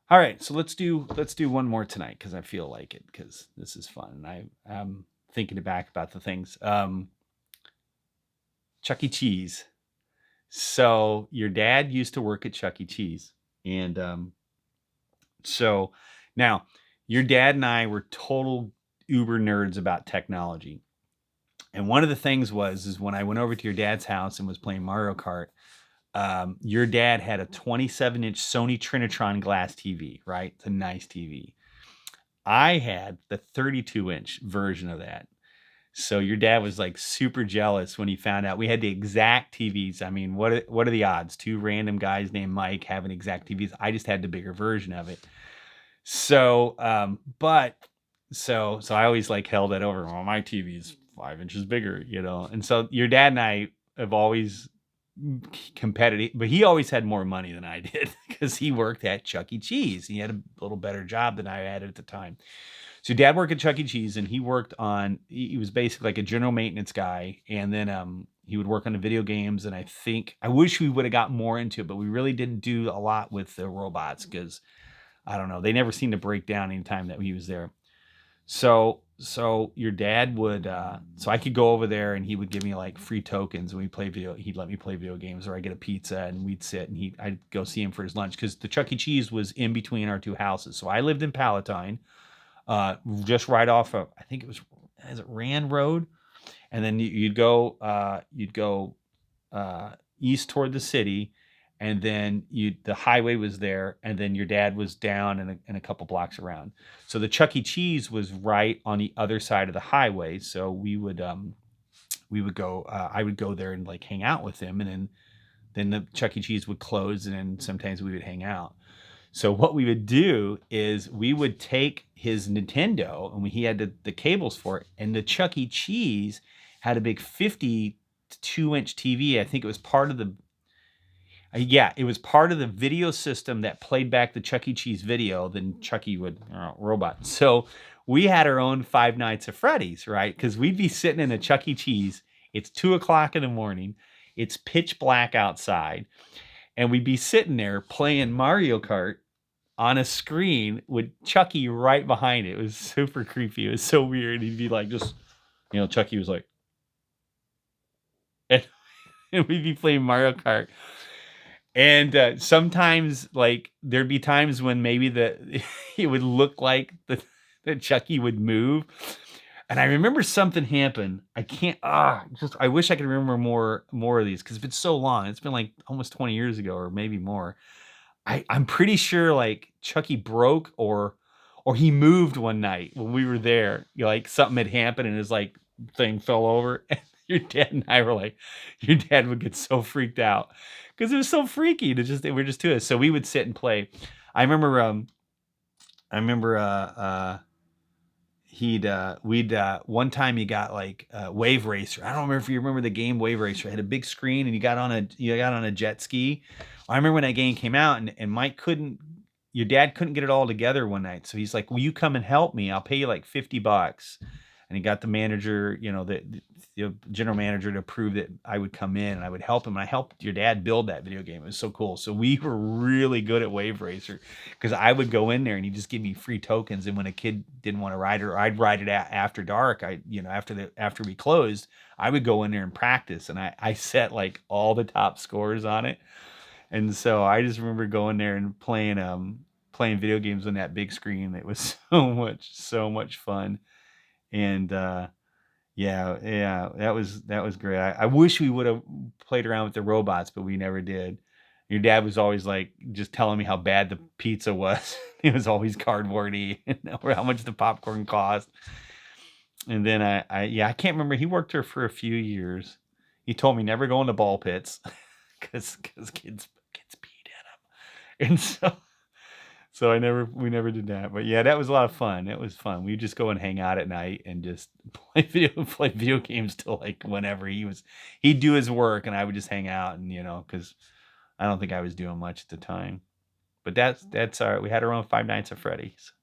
All right, so let's do one more tonight because I feel like it because this is fun. I'm thinking back about the things. Chucky Cheese. So your dad used to work at Chucky Cheese, and so now your dad and I were total uber nerds about technology. And one of the things is when I went over to your dad's house and was playing Mario Kart, your dad had a 27-inch Sony Trinitron glass TV, right? It's a nice TV. I had the 32-inch version of that. So your dad was like super jealous when he found out we had the exact TVs. I mean, what are the odds? Two random guys named Mike having exact TVs. I just had the bigger version of it. So, but so I always like held that over. Well, my TV is 5 inches bigger, And so your dad and I have always competitive, but he always had more money than I did because he worked at Chucky Cheese. He had a little better job than I had at the time. So dad worked at Chucky Cheese, and he worked on. He was basically like a general maintenance guy, and then he would work on the video games. And I wish we would have got more into it, but we really didn't do a lot with the robots because I don't know, they never seemed to break down any time that he was there. So your dad would so I could go over there and he would give me like free tokens when we play video. He'd let me play video games, or I get a pizza and we'd sit and I'd go see him for his lunch because the Chuck E. Cheese was in between our two houses. So I lived in Palatine, just right off of, I think it was, is it Rand Road? And then you'd go east toward the city, and then the highway was there, and then your dad was down and a couple blocks around. So the Chuck E. Cheese was right on the other side of the highway. So we would go. I would go there and like hang out with him, and then the Chuck E. Cheese would close, and then sometimes we would hang out. So what we would do is we would take his Nintendo, and he had the cables for it, and the Chuck E. Cheese had a big 52-inch TV. I think it was part of the yeah, it was part of the video system that played back the Chuck E. Cheese video. Then Chucky would robot. So we had our own Five Nights at Freddy's, right? Because we'd be sitting in a Chuck E. Cheese. It's 2 o'clock in the morning. It's pitch black outside, and we'd be sitting there playing Mario Kart on a screen with Chucky right behind it. It was super creepy. It was so weird. He'd be like, just Chucky was like, and we'd be playing Mario Kart. And sometimes, like, there'd be times when maybe it would look like the Chucky would move. And I remember something happened. I can't. I wish I could remember more of these because it's been so long. It's been like almost 20 years ago, or maybe more. I'm pretty sure like Chucky broke or he moved one night when we were there. Like something had happened and his like thing fell over. And your dad and I were like, your dad would get so freaked out because it was so freaky to just we're just two of us. So we would sit and play. I remember he'd we'd one time he got like Wave Racer. I don't remember if you remember the game Wave Racer. It had a big screen and you got on a jet ski. I remember when that game came out and Mike couldn't your dad couldn't get it all together one night. So he's like, "Will you come and help me? I'll pay you like $50." And he got the manager, the general manager to prove that I would come in and I would help him. And I helped your dad build that video game. It was so cool. So we were really good at Wave Racer because I would go in there and he'd just give me free tokens. And when a kid didn't want to ride it, or I'd ride it after dark, after we closed, I would go in there and practice. And I set like all the top scores on it. And so I just remember going there and playing video games on that big screen. It was so much fun. And yeah, that was great. I wish we would have played around with the robots, but we never did. Your dad was always like just telling me how bad the pizza was. It was always cardboardy, or how much the popcorn cost. And then I can't remember. He worked there for a few years. He told me never go into ball pits because kids peed in them, and so we never did that. But yeah, that was a lot of fun. It was fun. We'd just go and hang out at night and just play video games till like whenever he'd do his work and I would just hang out and because I don't think I was doing much at the time. But that's all right. We had our own Five Nights at Freddy's.